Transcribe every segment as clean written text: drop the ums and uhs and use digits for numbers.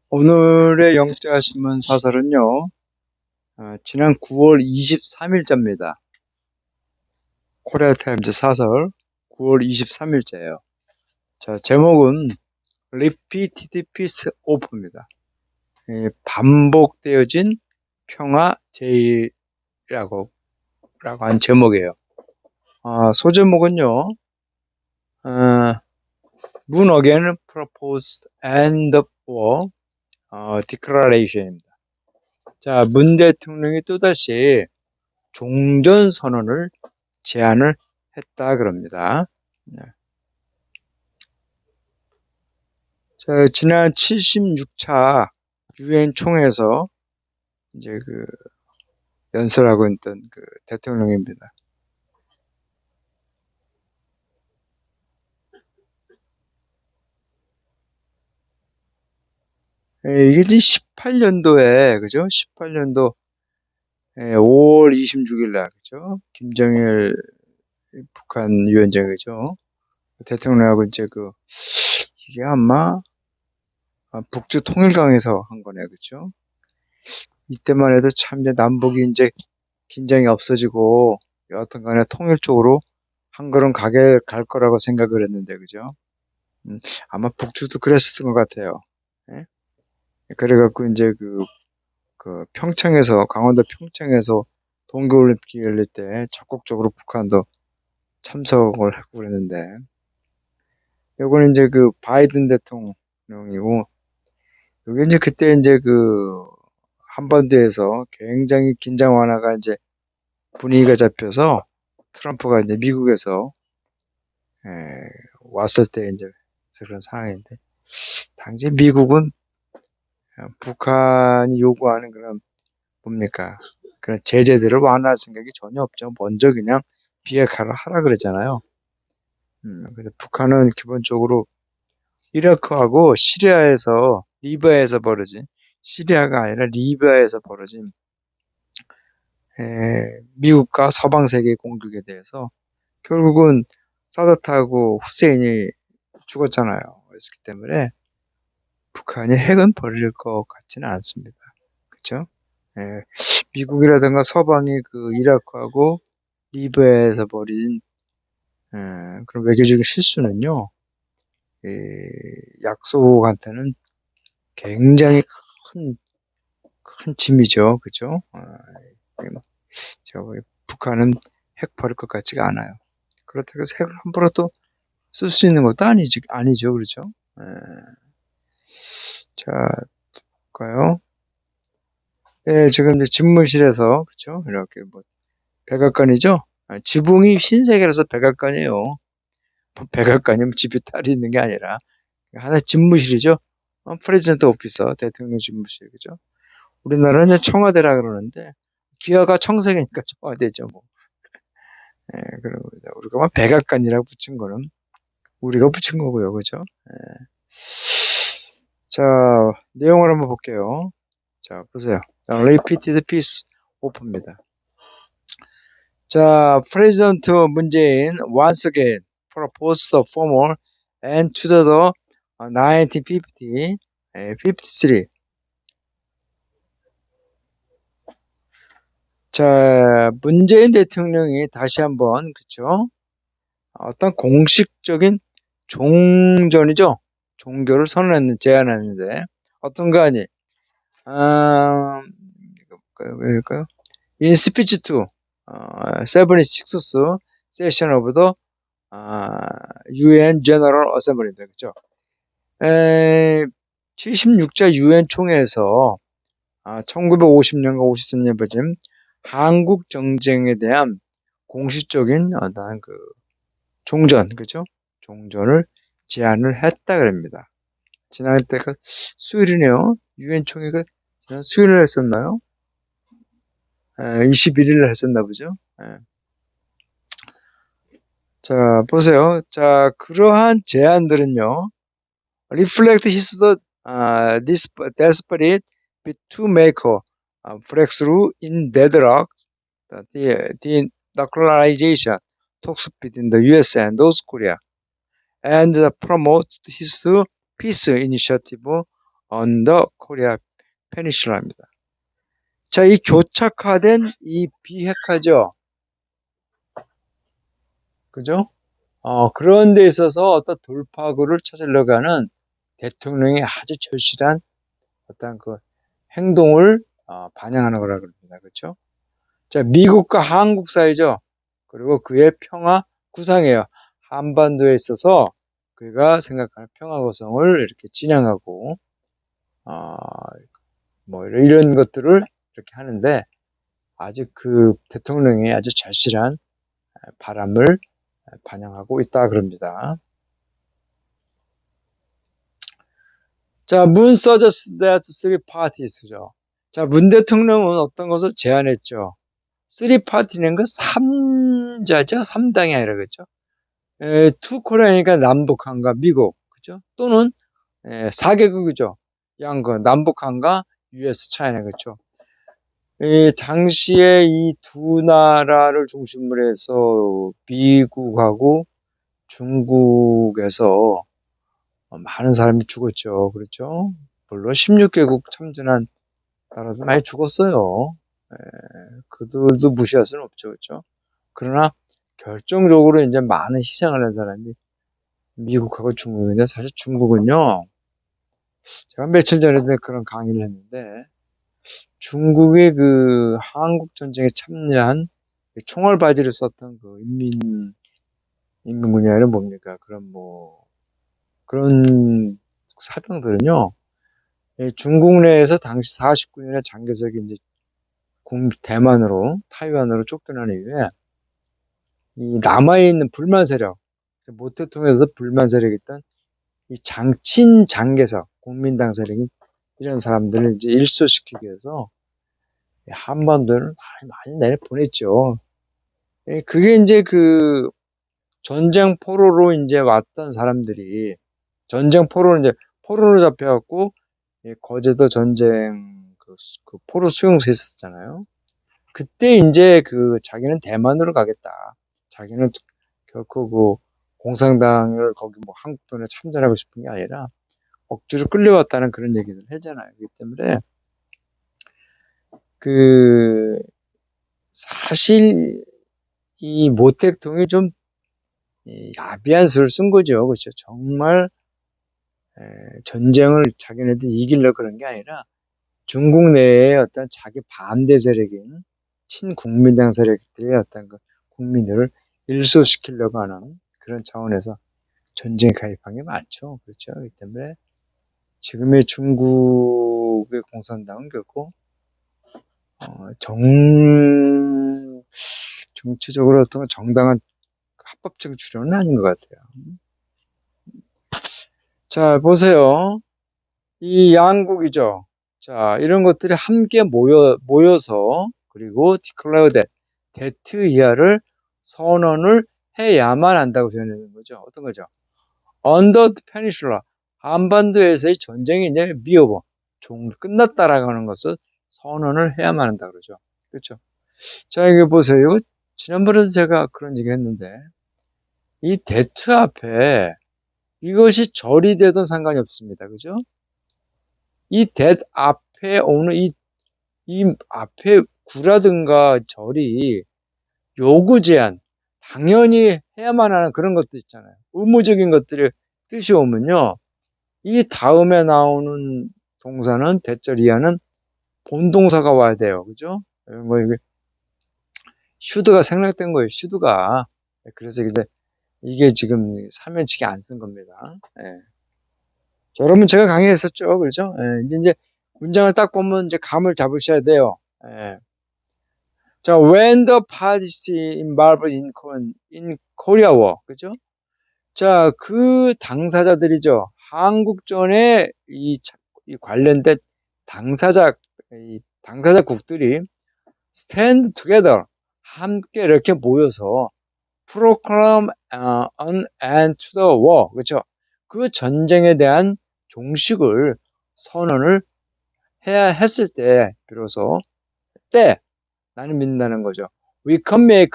오늘의 영자신문 사설은요, 지난 9월 23일자입니다. 코리아타임즈 사설 9월 23일자예요. 자, 제목은 Repeated Peace Offer입니다. 반복되어진 평화 제의라고 한 제목이에요. 소제목은요, Moon Again Proposed End of War Declaration입니다. 자, 문 대통령이 또다시 종전 선언을 제안을 했다 그럽니다. 네. 자, 지난 76차 유엔 총회에서 이제 연설하고 있던 대통령입니다. 이게 18년도에 그죠? 18년도 5월 26일 날 그죠? 김정일 북한 위원장이죠. 대통령하고 이제 이게 아마 북주 통일강에서 한 거네, 그죠? 이때만 해도 참 이제 남북이 이제 긴장이 없어지고 여하튼 간에 통일 쪽으로 한 걸음 갈 거라고 생각을 했는데, 그죠? 아마 북주도 그랬었던 것 같아요. 예? 그래갖고 이제 평창에서, 강원도 평창에서 동계올림픽 열릴 때 적극적으로 북한도 참석을 하고 그랬는데, 요거는 이제 바이든 대통령이고, 요게 이제 그때 이제 한반도에서 굉장히 긴장 완화가 이제 분위기가 잡혀서 트럼프가 이제 미국에서 왔을 때 이제 그런 상황인데, 당시 미국은 북한이 요구하는 그런 뭡니까 그런 제재들을 완화할 생각이 전혀 없죠. 먼저 그냥 비핵화를 하라 그랬잖아요. 근데 북한은 기본적으로 이라크하고 시리아에서 리비아에서 벌어진 시리아가 아니라 리비아에서 벌어진 미국과 서방 세계 공격에 대해서 결국은 사다트하고 후세인이 죽었잖아요. 그렇기 때문에 북한이 핵은 버릴 것 같지는 않습니다. 그렇죠? 미국이라든가 서방이 이라크하고 리비아에서 벌인 그런 외교적인 실수는요, 약속한테는 굉장히 큰 짐이죠. 그죠? 북한은 핵 버릴 것 같지가 않아요. 그렇다고 해서 핵을 함부로 또 쓸 수 있는 것도 아니죠. 그렇죠? 자, 볼까요? 지금 이제 집무실에서, 그쵸? 이렇게 백악관이죠? 지붕이 흰색이라서 백악관이에요. 백악관이면 집이 따로 있는 게 아니라, 하나 집무실이죠? 프레지던트 오피서, 대통령 집무실, 그죠? 우리나라는 이제 청와대라 그러는데, 기아가 청색이니까 청와대죠, 뭐. 그리고 우리가 백악관이라고 붙인 거는 우리가 붙인 거고요, 그죠? 자, 내용을 한번 볼게요. 자, 보세요. Repeated Peace Offer입니다. 자, 프레지던트 문재인 once again proposed a formal end to the 1950, 53. 자, 문재인 대통령이 다시 한번 그쵸? 어떤 공식적인 종전이죠. 종교를 제안했는데 어떤 거 아니? 왜일까요? In speech to 76th session of the UN General Assembly입니다. 그죠? 76자 유엔 총회에서 1950년과 54년 벌어진 한국 정쟁에 대한 공식적인 어떤 종전, 그죠? 종전을 제안을 했다 그럽니다. 지난 때가 수요일이네요. 유엔 총회가 지난 수요일에 했었나요? 21일에 했었나 보죠. 자, 보세요. 자, 그러한 제안들은요, reflect his this desperate bid to make a breakthrough in deadlock, the nuclearization talks between the US and North Korea, and promote his peace initiative on the Korea Peninsula입니다. 자, 이 교착화된 이 비핵화죠. 그죠? 그런 데 있어서 어떤 돌파구를 찾으려고 하는 대통령이 아주 절실한 어떤 그 행동을 반영하는 거라 그럽니다. 그렇죠? 자, 미국과 한국 사이죠. 그리고 그의 평화 구상이에요. 한반도에 있어서 그가 생각하는 평화 구성을 이렇게 진행하고 어, 뭐 이런 것들을 이렇게 하는데 아주 그 대통령이 아주 절실한 바람을 반영하고 있다 그럽니다. 자, 문 suggests that three parties죠. 자, 문 대통령은 어떤 것을 제안했죠. three party는 그 3자죠. 3당이 아니라 그렇죠. 투 코리아니까 남북한과 미국, 그죠? 또는 4개국이죠. 양거 남북한과 US, 차이나 그렇죠. 당시에 이 두 나라를 중심으로 해서 미국하고 중국에서 많은 사람이 죽었죠. 그렇죠? 물론 16개국 참전한 나라도 많이 죽었어요. 그들도 무시할 수는 없죠. 그렇죠? 그러나 결정적으로 이제 많은 희생을 한 사람이 미국하고 중국인데 사실 중국은요. 제가 며칠 전에도 그런 강의를 했는데 중국의 그 한국 전쟁에 참여한 총알바지를 썼던 그 인민군이 아니라 뭡니까? 그런 사병들은요. 중국 내에서 당시 49년에 장개석이 이제 대만으로 타이완으로 쫓겨난 이후에 이 남아있는 불만 세력, 모태통에서 불만 세력이었던 이 친장개석 국민당 세력인 이런 사람들을 이제 일소시키기 위해서 한반도를 많이 내보냈죠. 그게 이제 그 전쟁 포로로 이제 왔던 사람들이 전쟁 포로로 이제 포로로 잡혀갖고 거제도 전쟁 그 포로 수용소에 있었잖아요. 그때 이제 그 자기는 대만으로 가겠다. 자기는 결코 그 공산당을 거기 뭐 한국돈에 참전하고 싶은 게 아니라 억지로 끌려왔다는 그런 얘기를 하잖아요. 그렇기 때문에 그 사실 이 모택동이 좀 야비한 수를 쓴 거죠. 그렇죠. 정말 전쟁을 자기네들이 이기려고 그런 게 아니라 중국 내에 어떤 자기 반대 세력인 친국민당 세력들의 어떤 그 국민들을 일소시키려고 하는 그런 차원에서 전쟁에 가입한 게 많죠. 그렇죠. 그렇기 때문에 지금의 중국의 공산당은 결코 정치적으로 어떤 정당한 합법적 주류는 아닌 것 같아요. 자, 보세요. 이 양국이죠. 자, 이런 것들이 함께 모여서 그리고 declare that 이하를 선언을 해야만 한다고 전하는 거죠. 어떤 거죠? Under the peninsula, 한반도에서의 전쟁이 이제 미어버, 끝났다라고 하는 것을 선언을 해야만 한다 그러죠. 그렇죠? 자, 이거 보세요. 이거 지난번에도 제가 그런 얘기 했는데, 이 대트 앞에 이것이 절이 되든 상관이 없습니다. 그죠? 이 대 앞에 오는 이 앞에 구라든가 절이 요구 제한, 당연히 해야만 하는 그런 것도 있잖아요. 의무적인 것들이 뜻이 오면요. 이 다음에 나오는 동사는 대절 이하는 본동사가 와야 돼요. 그죠? 뭐 이게 should가 생략된 거예요. should가. 그래서 이게 지금 사면치기 안 쓴 겁니다. 예. 여러분 제가 강의했었죠. 그렇죠? 예. 이제 문장을 딱 보면 이제 감을 잡으셔야 돼요. 예. 자, when the parties involved in Korea War, 그죠? 자, 그 당사자들이죠. 한국전에 이 관련된 당사자국들이 stand together, 함께 이렇게 모여서 proclaim an end to the war, 그렇죠? 그 전쟁에 대한 종식을 선언을 해야 했을 때 비로소 때 나는 믿는다는 거죠. We can make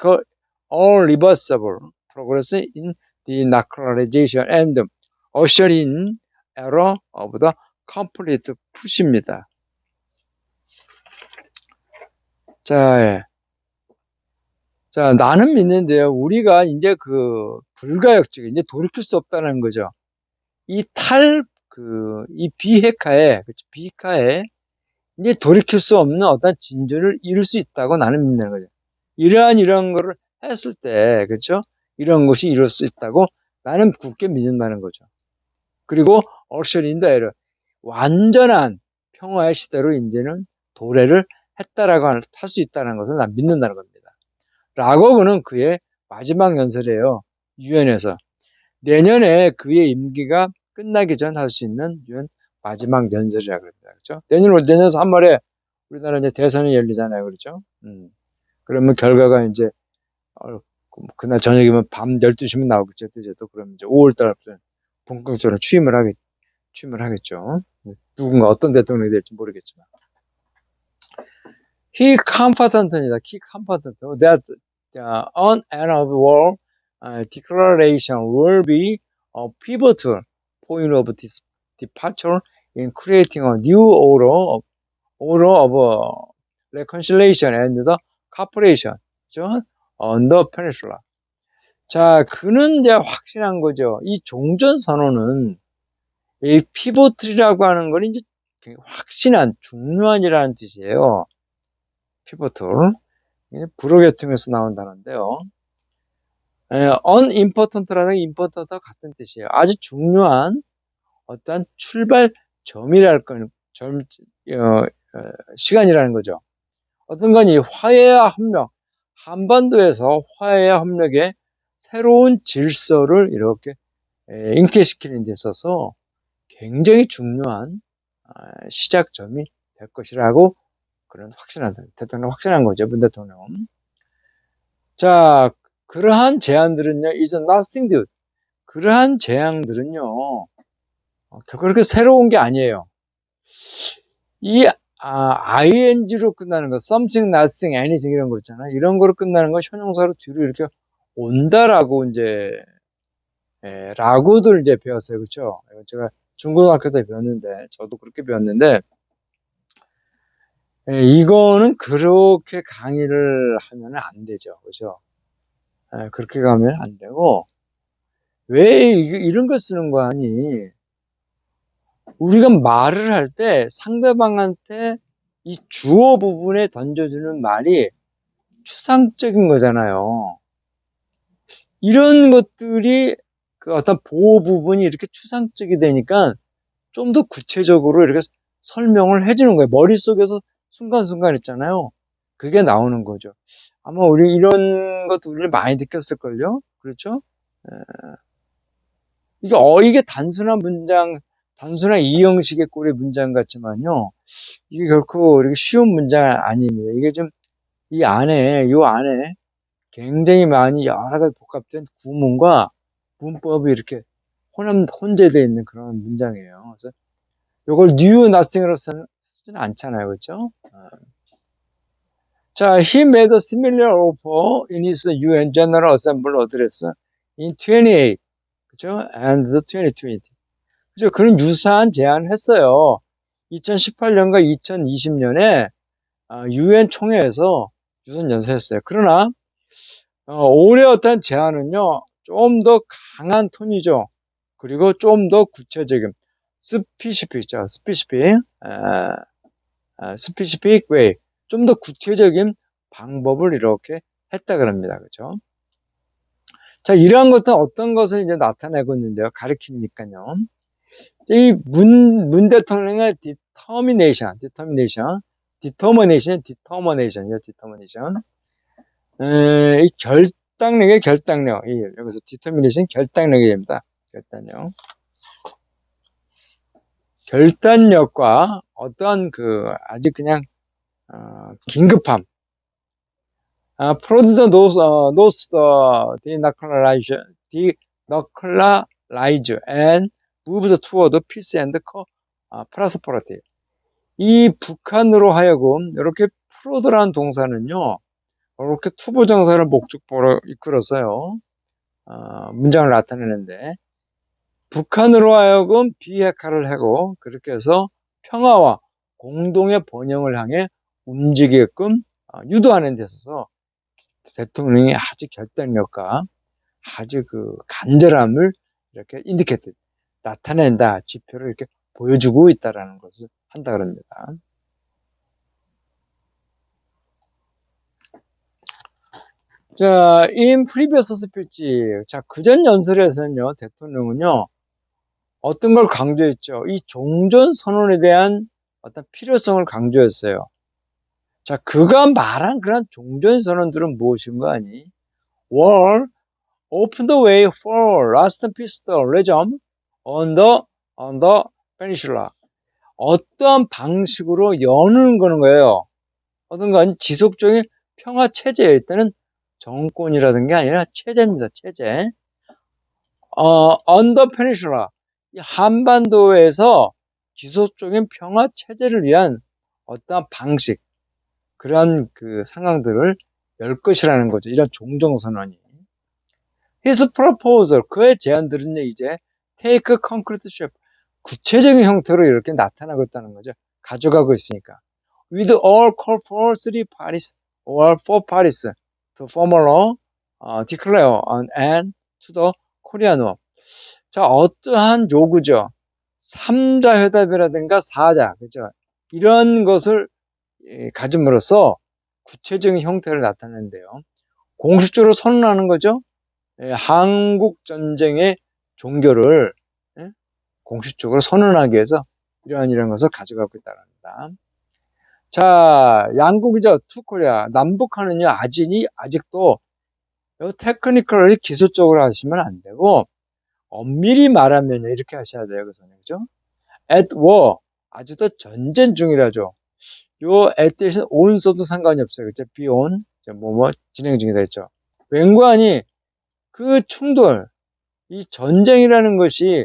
all reversible progress in denuclearization and usher in era of the complete push입니다. 자, 자, 나는 믿는데요. 우리가 이제 그 불가역적, 이제 돌이킬 수 없다는 거죠. 이 비핵화에, 그렇죠? 비핵화에 이제 돌이킬 수 없는 어떤 진전을 이룰 수 있다고 나는 믿는 거죠. 이런 거를 했을 때, 그렇죠? 이런 것이 이룰 수 있다고 나는 굳게 믿는다는 거죠. 그리고 얼션인더 에러, 완전한 평화의 시대로 이제는 도래를 했다라고 할 수 있다는 것을 난 믿는다는 겁니다. 라고는 그의 마지막 연설이에요. 유엔에서. 내년에 그의 임기가 끝나기 전 할 수 있는 유엔 마지막 연설이라고 그럽니다. 그렇죠? 내년 3월에 우리나라 이제 대선이 열리잖아요. 그렇죠? 그러면 결과가 이제, 그날 저녁이면 밤 12시면 나오겠죠. 또 그러면 이제 5월 달부터 본격적으로 취임을 하겠죠. 누군가 어떤 대통령이 될지 모르겠지만. He confident입니다. He confident that an end of war declaration will be a pivotal point of departure in creating a new order of reconciliation and the cooperation on the peninsula. 자, 그는 이제 확신한 거죠. 이 종전선언은 이 피보틀이라고 하는 건 이제 확신한, 중요한이라는 뜻이에요. 피보틀. 불어계통에서 나온 단어인데요. unimportant라는 게 important와 같은 뜻이에요. 아주 중요한 어떤 출발점이랄 건, 시간이라는 거죠. 어떤 건 이 화해와 협력, 한반도에서 화해와 협력의 새로운 질서를 이렇게 잉태시키는 데 있어서 굉장히 중요한 시작점이 될 것이라고 그런 대통령 확신한 거죠. 문 대통령은. 자, 그러한 제안들은요, is nothing new. 그러한 제안들은요, 결코 그렇게 새로운 게 아니에요. 이 ing로 끝나는 거, something, nothing, anything 이런 거 있잖아요. 이런 거로 끝나는 거 형용사로 뒤로 이렇게 온다라고 이제 라고들 이제 배웠어요, 그렇죠? 제가 중고등학교 때 배웠는데, 저도 그렇게 배웠는데, 이거는 그렇게 강의를 하면 안 되죠, 그렇죠? 그렇게 가면 안 되고, 왜 이런 걸 쓰는 거 아니? 우리가 말을 할 때 상대방한테 이 주어 부분에 던져주는 말이 추상적인 거잖아요. 이런 것들이 그 어떤 보호 부분이 이렇게 추상적이 되니까 좀 더 구체적으로 이렇게 설명을 해주는 거예요. 머릿속에서 순간순간 있잖아요. 그게 나오는 거죠. 아마 우리 이런 것도 우리를 많이 느꼈을걸요? 그렇죠? 이게 단순한 이 형식의 꼴의 문장 같지만요. 이게 결코 이렇게 쉬운 문장 아닙니다. 이게 좀, 요 안에 굉장히 많이 여러 가지 복합된 구문과 문법이 이렇게 혼재되어 있는 그런 문장이에요. 그래서 이걸 new nothing으로 쓰지는 않잖아요. 그렇죠? 자, he made a similar offer in his UN General Assembly address in 28, 그죠? And 2020. 그죠? 그런 유사한 제안을 했어요. 2018년과 2020년에 UN 총회에서 유선 연설했어요. 그러나 올해 어떤 제안은요, 좀 더 강한 톤이죠. 그리고 좀 더 구체적인 스피시픽이죠. 스피시픽 웨이. 좀 더 구체적인 방법을 이렇게 했다 그럽니다. 그렇죠? 자, 이러한 것은 어떤 것을 이제 나타내고 있는데요. 가리키니까요. 이 문 대통령의 determination. 이 결단력. 여기서 determination 결단력입니다. 결단력과 어떤 아주 그냥 긴급함. Prod the nose denuclearize and move toward peace and prosperity. 이 북한으로 하여금 이렇게 프로드라는 동사는요, 이렇게 투부정사를 목적보로 이끌어서요, 문장을 나타내는데, 북한으로 하여금 비핵화를 하고 그렇게 해서 평화와 공동의 번영을 향해 움직이게끔 유도하는 데 있어서 대통령이 아주 결단력과 아주 그 간절함을 이렇게 인디케이트 나타낸다 지표를 이렇게 보여주고 있다라는 것을 한다 그럽니다. 자, in previous speech, 자, 그전 연설에서는요, 대통령은요, 어떤 걸 강조했죠? 이 종전 선언에 대한 어떤 필요성을 강조했어요. 자, 그가 말한 그런 종전 선언들은 무엇인가 하니? War opened the way for lasting peaceful on the peninsula. 어떠한 방식으로 여는 거는 거예요. 어떤 건 지속적인 평화 체제에 있다는 정권이라는 게 아니라 체제입니다. 체제. on the peninsula. 이 한반도에서 지속적인 평화 체제를 위한 어떠한 방식, 그러한 그 상황들을 열 것이라는 거죠. 이런 종전선언이. His proposal, 그의 제안들은 이제 take concrete shape, 구체적인 형태로 이렇게 나타나고 있다는 거죠. 가져가고 있으니까. With all call for three parties or four parties to formally declare an end to the Korean War. 자, 어떠한 요구죠. 3자 회담이라든가 4자, 그죠? 이런 것을 가짐으로써 구체적인 형태를 나타내는데요. 공식적으로 선언하는 거죠. 한국 전쟁의 종교를 공식적으로 선언하기 위해서 이런 것을 가져가고 있다는 겁니다. 자, 양국이죠. 투코리아. 남북한은요, 아직도 테크니컬이 기술적으로 하시면 안 되고, 엄밀히 말하면 이렇게 하셔야 돼요. 그죠? at war. 아직도 전쟁 중이라죠. 요 at 대신 on 써도 상관이 없어요. 그죠? be on. 진행 중이다 했죠. 웬관이 그 충돌, 이 전쟁이라는 것이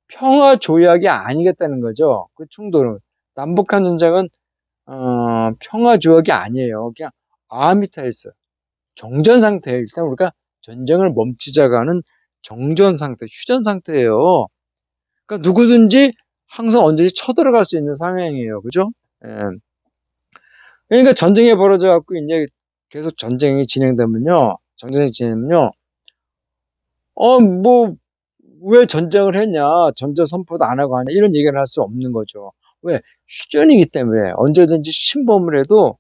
평화 조약이 아니겠다는 거죠. 그 충돌은. 남북한 전쟁은 평화 조약이 아니에요. 그냥 아미타이스, 정전 상태예요. 일단 우리가 전쟁을 멈추자고 하는 정전 상태, 휴전 상태예요. 그러니까 누구든지 항상 언제든지 쳐들어갈 수 있는 상황이에요. 그죠? 예. 그러니까 전쟁이 벌어져 갖고 이제 계속 전쟁이 진행되면요. 전쟁이 진행되면요. 왜 전쟁을 했냐? 전쟁 선포도 안 하고 하냐? 이런 얘기를 할 수 없는 거죠. 왜? 휴전이기 때문에 언제든지 침범을 해도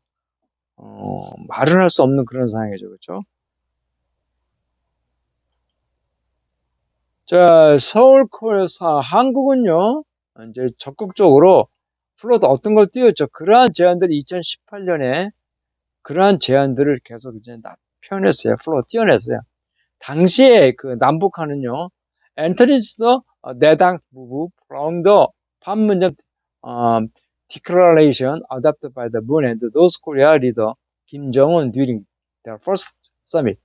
말을 할 수 없는 그런 상황이죠. 그렇죠? 자, 서울 코에서 한국은요. 이제 적극적으로 플로트 어떤 걸 띄웠죠. 그러한 제안들이 2018년에 그러한 제안들을 계속 이제 표현했어요. 플로트 띄워냈어요. 당시에 그 남북한은요. 엔터리스도 내당 부부 from the 판문점 declaration adopted by the Moon and North Korea leader Kim Jong-un during their first summit.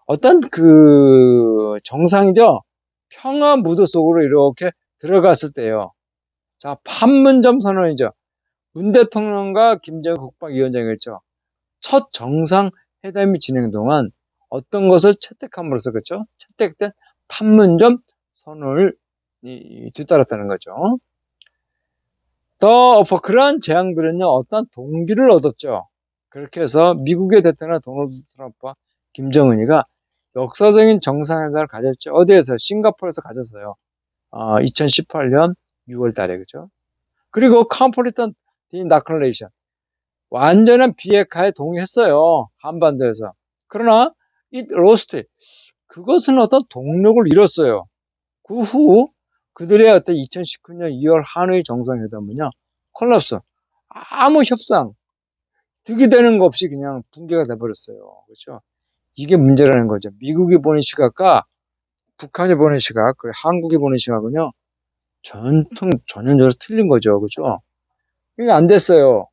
어떤 그 정상이죠. 평화 무드 속으로 이렇게 들어갔을 때요. 자, 판문점 선언이죠. 문 대통령과 김정은 국방위원장이었죠. 첫 정상회담이 진행 동안 어떤 것을 채택함으로써 그렇죠? 채택된 판문점 선언을 뒤따랐다는 거죠. 더 그러한 재앙들은요, 어떤 동기를 얻었죠. 그렇게 해서 미국의 대통령 도널드 트럼프와 김정은이가 역사적인 정상회담을 가졌죠. 어디에서? 싱가포르에서 가졌어요. 2018년 6월 달에, 그죠? 그리고 컴플리트 디나클레이션. 완전한 비핵화에 동의했어요. 한반도에서. 그러나, it lost. 그것은 어떤 동력을 잃었어요. 그 후, 그들의 어떤 2019년 2월 하노이 정상회담은요, 콜lap스. 아무 협상, 득이 되는 거 없이 그냥 붕괴가 돼버렸어요. 그렇죠? 이게 문제라는 거죠. 미국이 보는 시각과 북한이 보는 시각, 그리고 한국이 보는 시각은요, 전형적으로 틀린 거죠. 그죠? 이게 안 됐어요.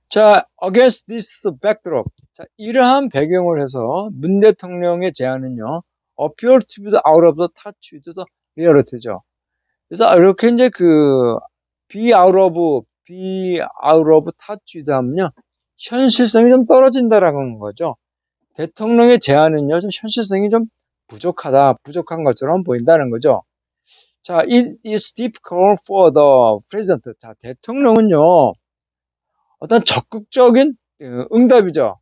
자, against this backdrop. 자, 이러한 배경을 해서 문 대통령의 제안은요, appear to be out of the touch with the reality죠. 그래서 이렇게 이제 be out of touch with 하면요, 현실성이 좀 떨어진다라는 거죠. 대통령의 제안은요, 좀 현실성이 좀 부족한 것처럼 보인다는 거죠. 자, it is difficult for the president. 자, 대통령은요, 어떤 적극적인 응답이죠.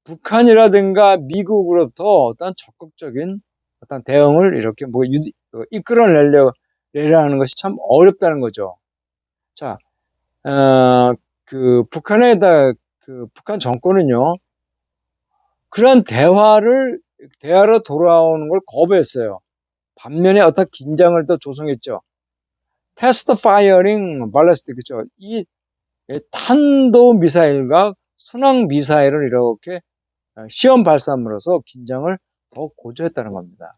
북한이라든가 미국으로부터 어떤 적극적인 어떤 대응을 이렇게 이끌어내려는 것이 참 어렵다는 거죠. 자, 북한 정권은요, 그런 대화로 돌아오는 걸 거부했어요. 반면에 어떤 긴장을 더 조성했죠. 테스트 파이어링 발레스틱, 그죠? 이 탄도 미사일과 순항 미사일을 이렇게 시험 발사함으로써 긴장을 더 고조했다는 겁니다.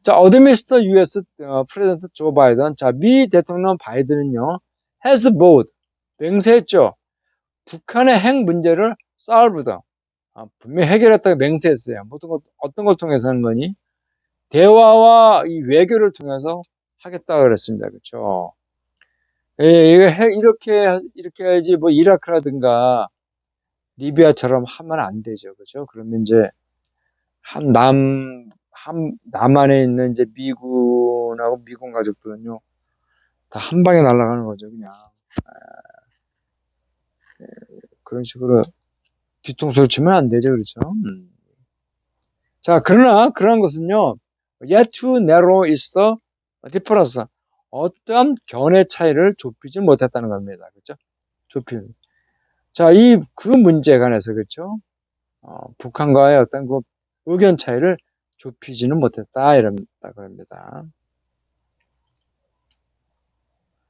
자, 어드미스터 US 프레젠트 조 바이든, 자, 미 대통령 바이든은요, has vowed, 맹세했죠. 북한의 핵 문제를 solved, 분명히 해결했다고 맹세했어요. 어떤 걸 통해서 하는 거니? 대화와 이 외교를 통해서 하겠다 그랬습니다. 그렇죠? 예, 이렇게 해야지 뭐 이라크라든가 리비아처럼 하면 안 되죠. 그렇죠? 그러면 이제 남한에 있는 이제 미군하고 미군 가족들은요, 다 한 방에 날아가는 거죠, 그냥. 그런 식으로 뒤통수를 치면 안 되죠, 그렇죠? 자, 그러나 그런 것은요, yet to narrow is the difference. 어떠한 견해 차이를 좁히지 못했다는 겁니다. 그렇죠? 자, 그 문제에 관해서, 그렇죠? 북한과의 어떤 그 의견 차이를 좁히지는 못했다, 이런다 그럽니다.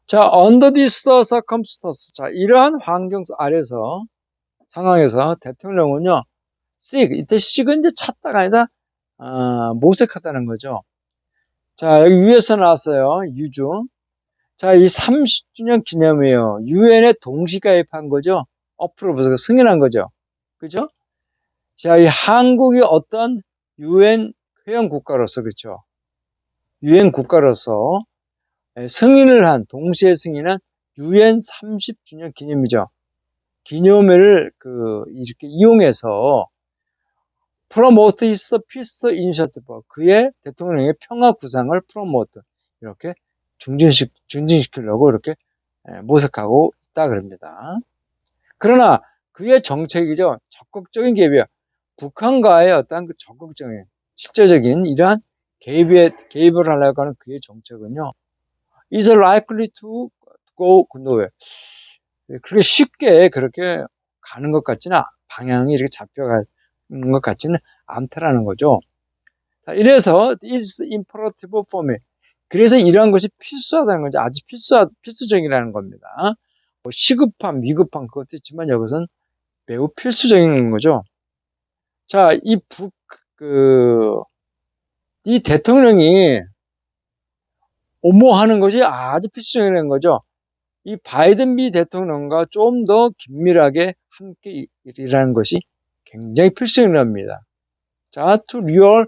자, under this circumstance. 자, 이러한 환경 아래서, 상황에서 대통령은요, 이때 seek은 이제 찾다가 아니다, 모색하다는 거죠. 자, 여기 위에서 나왔어요. 유주. 자, 이 30주년 기념이에요. 유엔에 동시 가입한 거죠. 어프로브가 승인한 거죠. 그죠? 자, 이 한국이 어떤 유엔 회원 국가로서, 그렇죠? 유엔 국가로서 동시에 승인한 유엔 30주년 기념이죠. 기념회를 이렇게 이용해서 프로모트 히스 피스 이니셔티브, 그의 대통령의 평화 구상을 프로모트, 이렇게 증진시키려고 이렇게 모색하고 있다 그럽니다. 그러나 그의 정책이죠, 적극적인 개입이야. 북한과의 어떤 그 적극적인 실제적인 이러한 개입을 하려고 하는 그의 정책은요, is likely to go nowhere. 그렇게 쉽게 그렇게 가는 것 같지는, 방향이 이렇게 잡혀가는 것 같지는 않다라는 거죠. 자, 이래서 is imperative for me. 그래서 이러한 것이 필수하다는 거죠. 아주 필수적이라는 겁니다. 뭐 시급함, 위급함 그것도 있지만 여기서는 매우 필수적인 거죠. 자, 이 대통령이 엄호하는 것이 아주 필수적인 거죠. 이 바이든 미 대통령과 좀 더 긴밀하게 함께 일하는 것이 굉장히 필수적입니다. 자, to real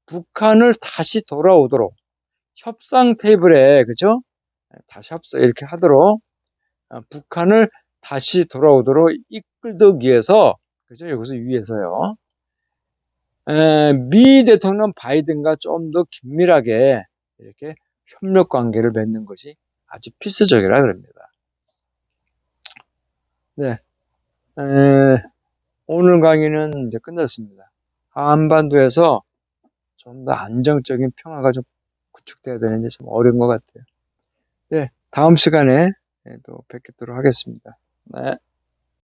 북한을 다시 돌아오도록 협상 테이블에, 그죠? 다시 이렇게 하도록, 북한을 다시 돌아오도록 이끌기 위해서, 그죠? 여기서 위해서요. 미 대통령 바이든과 좀 더 긴밀하게 이렇게 협력 관계를 맺는 것이 아주 필수적이라 그럽니다. 네. 오늘 강의는 이제 끝났습니다. 한반도에서 좀 더 안정적인 평화가 좀 구축돼야 되는데 좀 어려운 것 같아요. 네. 다음 시간에 또 뵙도록 하겠습니다. 네.